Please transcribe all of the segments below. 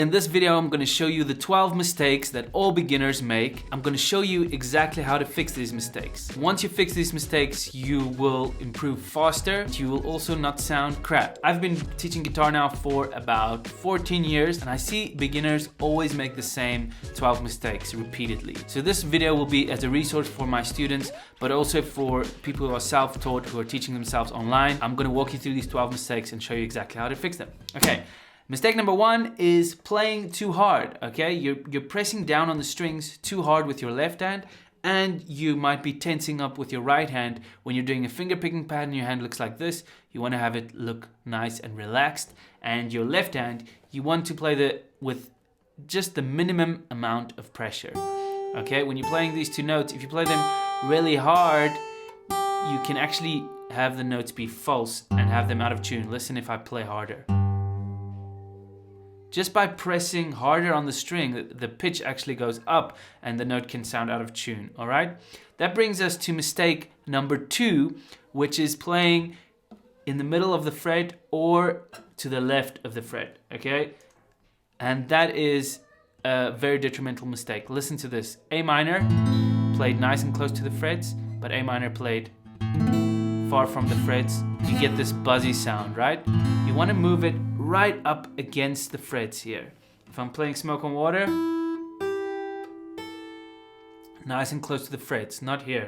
In this video, I'm going to show you the 12 mistakes that all beginners make. I'm going to show you exactly how to fix these mistakes. Once you fix these mistakes, you will improve faster. You will also not sound crap. I've been teaching guitar now for about 14 years, and I see beginners always make the same 12 mistakes repeatedly. So this video will be as a resource for my students, but also for people who are self-taught, who are teaching themselves online. I'm going to walk you through these 12 mistakes and show you exactly how to fix them. Okay. Mistake number one is playing too hard, okay? You're pressing down on the strings too hard with your left hand, and you might be tensing up with your right hand. When you're doing a finger picking pattern, your hand looks like this. You want to have it look nice and relaxed. And your left hand, you want to play with just the minimum amount of pressure, okay? When you're playing these two notes, if you play them really hard, you can actually have the notes be false and have them out of tune. Listen if I play harder. Just by pressing harder on the string, the pitch actually goes up and the note can sound out of tune, all right? That brings us to mistake number two, which is playing in the middle of the fret or to the left of the fret, okay? And that is a very detrimental mistake. Listen to this. A minor played nice and close to the frets, but A minor played far from the frets. You get this buzzy sound, right? You want to move it right up against the frets here. If I'm playing Smoke on Water, nice and close to the frets, not here.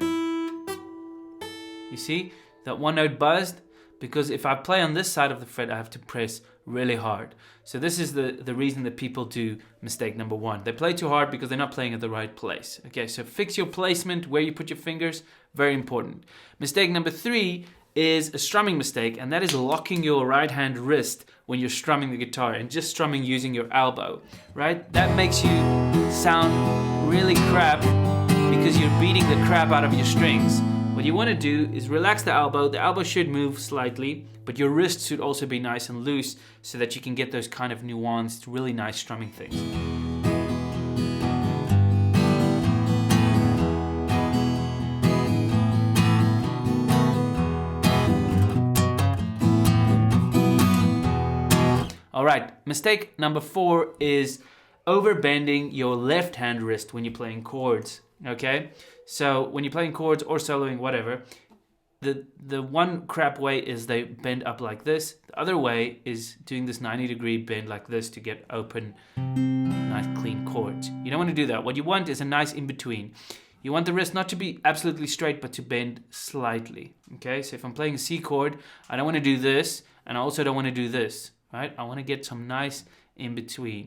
You see, that one note buzzed, because if I play on this side of the fret, I have to press really hard. So this is the reason that people do mistake number one. They play too hard because they're not playing at the right place. Okay, so fix your placement, where you put your fingers, very important. Mistake number three is a strumming mistake, and that is locking your right hand wrist when you're strumming the guitar and just strumming using your elbow, right? That makes you sound really crap because you're beating the crap out of your strings. What you want to do is relax the elbow. The elbow should move slightly, but your wrist should also be nice and loose so that you can get those kind of nuanced, really nice strumming things. All right, mistake number four is overbending your left hand wrist when you're playing chords, okay? So when you're playing chords or soloing, whatever, the one crap way is they bend up like this. The other way is doing this 90-degree bend like this to get open, nice clean chords. You don't want to do that. What you want is a nice in-between. You want the wrist not to be absolutely straight, but to bend slightly, okay? So if I'm playing a C chord, I don't want to do this, and I also don't want to do this. Right? I want to get some nice in between.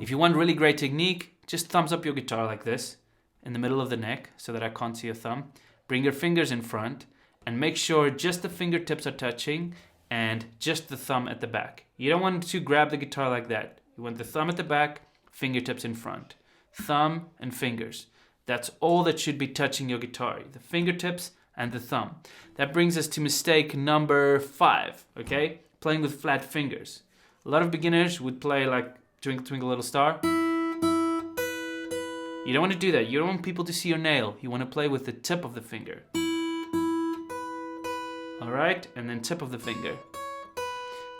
If you want really great technique, just thumbs up your guitar like this in the middle of the neck so that I can't see your thumb. Bring your fingers in front and make sure just the fingertips are touching and just the thumb at the back. You don't want to grab the guitar like that. You want the thumb at the back, fingertips in front. Thumb and fingers. That's all that should be touching your guitar, the fingertips and the thumb. That brings us to mistake number five, okay? Playing with flat fingers. A lot of beginners would play like Twinkle Twinkle Little Star. You don't want to do that. You don't want people to see your nail. You want to play with the tip of the finger. All right, and then tip of the finger.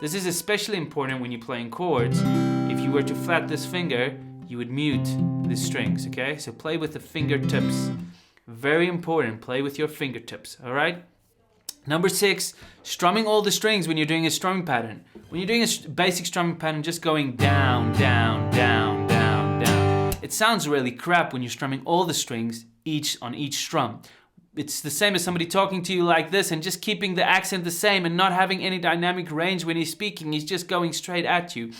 This is especially important when you're playing chords. If you were to flat this finger, you would mute the strings, okay? So play with the fingertips. Very important, play with your fingertips, all right? Number six, strumming all the strings when you're doing a strumming pattern. When you're doing a basic strumming pattern, just going down, down, down, down, down. It sounds really crap when you're strumming all the strings on each strum. It's the same as somebody talking to you like this and just keeping the accent the same and not having any dynamic range when he's speaking. He's just going straight at you.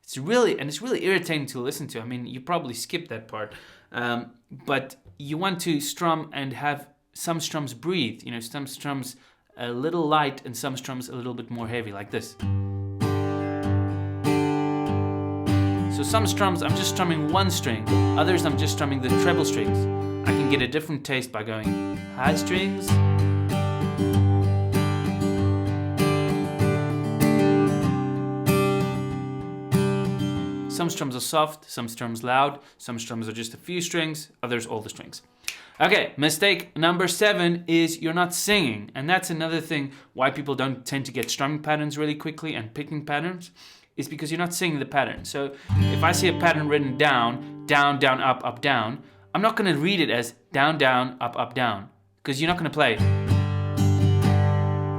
It's really irritating to listen to. I mean, you probably skipped that part. But you want to strum and have some strums breathe. You know, some strums a little light and some strums a little bit more heavy, like this. So some strums, I'm just strumming one string. Others, I'm just strumming the treble strings. I can get a different taste by going high strings, some strums are soft, some strums loud, some strums are just a few strings, others all the strings. Okay, mistake number 7 is you're not singing. And that's another thing why people don't tend to get strumming patterns really quickly and picking patterns, is because you're not singing the pattern. So if I see a pattern written down, down, down, up, down, I'm not gonna read it as down, down, up, down, because you're not gonna play it.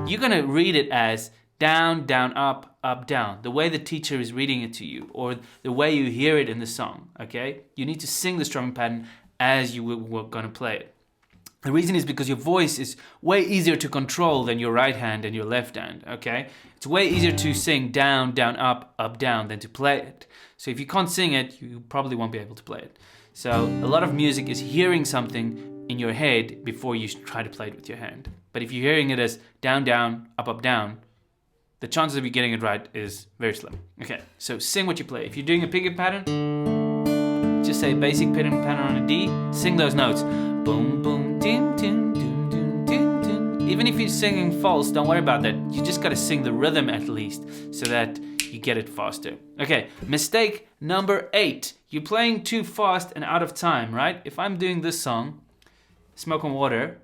You're gonna read it as down, down, up, down, the way the teacher is reading it to you, or the way you hear it in the song, okay? You need to sing the strumming pattern as you were gonna play it. The reason is because your voice is way easier to control than your right hand and your left hand, okay? It's way easier to sing down, down, up, down than to play it. So if you can't sing it, you probably won't be able to play it. So a lot of music is hearing something in your head before you try to play it with your hand. But if you're hearing it as down, down, up, down, the chances of you getting it right is very slim. Okay, so sing what you play. If you're doing a picking pattern, just say basic picking pattern on a D, sing those notes. Boom, boom, ding, ding, ding, ding, ding, ding. Even if you're singing false, don't worry about that. You just gotta sing the rhythm at least so that you get it faster. Okay, mistake number 8. You're playing too fast and out of time, right? If I'm doing this song, Smoke on Water,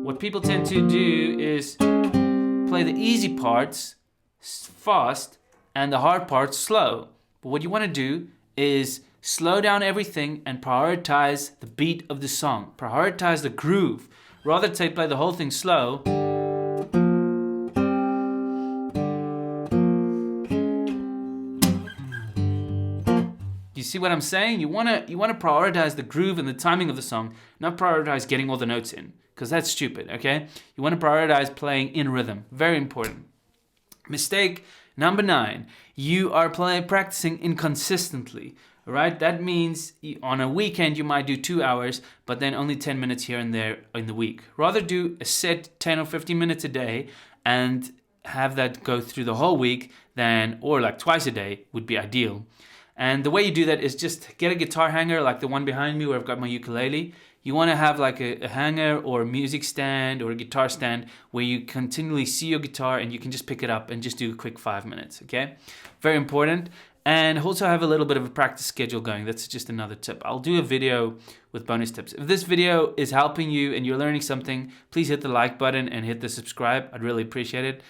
what people tend to do is play the easy parts fast and the hard parts slow. But what you wanna do is slow down everything and prioritize the beat of the song. Prioritize the groove. Rather than play the whole thing slow. You see what I'm saying? You wanna prioritize the groove and the timing of the song, not prioritize getting all the notes in, because that's stupid, okay? You wanna prioritize playing in rhythm. Very important. Mistake number 9. You are practicing inconsistently. Right? That means on a weekend you might do 2 hours, but then only 10 minutes here and there in the week. Rather do a set 10 or 15 minutes a day and have that go through the whole week or like twice a day would be ideal. And the way you do that is just get a guitar hanger like the one behind me where I've got my ukulele. You want to have like a hanger or a music stand or a guitar stand where you continually see your guitar and you can just pick it up and just do a quick 5 minutes, okay? Very important. And also have a little bit of a practice schedule going. That's just another tip. I'll do a video with bonus tips. If this video is helping you and you're learning something, please hit the like button and hit the subscribe. I'd really appreciate it.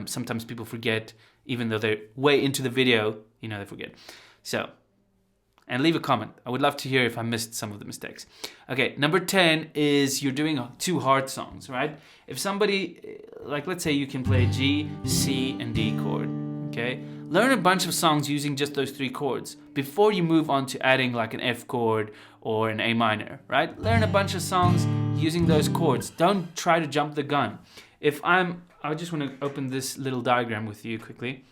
Sometimes people forget, even though they're way into the video, they forget. So, and leave a comment. I would love to hear if I missed some of the mistakes. Okay, number 10 is you're doing 2 hard songs, right? If somebody, like let's say you can play a G, C, and D chord, okay? Learn a bunch of songs using just those 3 chords before you move on to adding like an F chord or an A minor, right? Learn a bunch of songs using those chords. Don't try to jump the gun. I just want to open this little diagram with you quickly.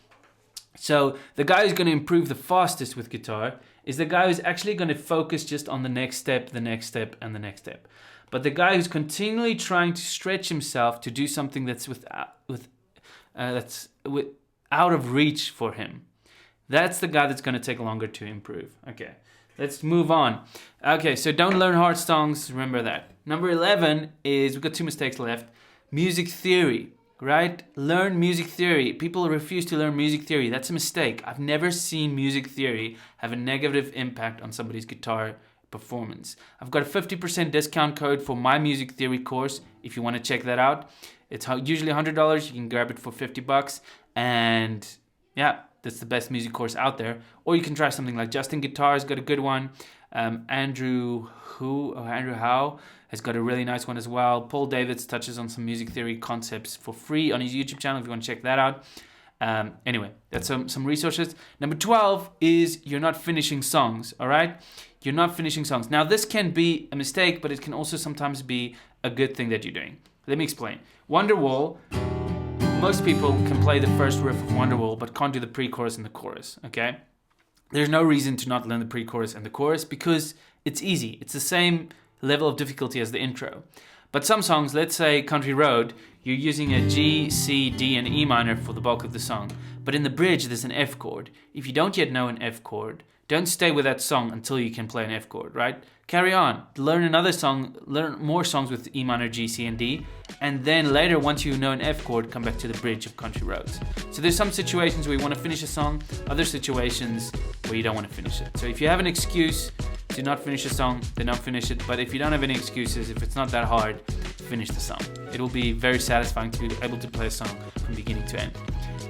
So the guy who's going to improve the fastest with guitar is the guy who's actually going to focus just on the next step, the next step, and the next step. But the guy who's continually trying to stretch himself to do something that's out of reach for him, that's the guy that's going to take longer to improve. Okay, let's move on. Okay, so don't learn hard songs, remember that. Number 11 is, we've got 2 mistakes left. Music theory, right? Learn music theory. People refuse to learn music theory. That's a mistake. I've never seen music theory have a negative impact on somebody's guitar performance. I've got a 50% discount code for my music theory course if you want to check that out. It's usually $100. You can grab it for $50. And yeah, that's the best music course out there. Or you can try something like Justin Guitar's got a good one. Andrew Howe has got a really nice one as well. Paul Davids touches on some music theory concepts for free on his YouTube channel if you want to check that out. Anyway, that's some resources. Number 12 is you're not finishing songs, all right? You're not finishing songs. Now, this can be a mistake, but it can also sometimes be a good thing that you're doing. Let me explain. Wonderwall, most people can play the first riff of Wonderwall, but can't do the pre-chorus and the chorus, okay? There's no reason to not learn the pre-chorus and the chorus because it's easy. It's the same level of difficulty as the intro. But some songs, let's say Country Road, you're using a G, C, D, and E minor for the bulk of the song. But in the bridge, there's an F chord. If you don't yet know an F chord, don't stay with that song until you can play an F chord, right? Carry on. Learn another song, learn more songs with E minor, G, C, and D. And then later, once you know an F chord, come back to the bridge of Country Roads. So there's some situations where you want to finish a song, other situations where you don't want to finish it. So if you have an excuse to not finish a song, then don't finish it. But if you don't have any excuses, if it's not that hard, finish the song. It will be very satisfying to be able to play a song from beginning to end.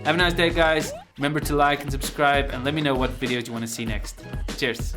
Have a nice day, guys. Remember to like and subscribe, and let me know what videos you want to see next. Cheers.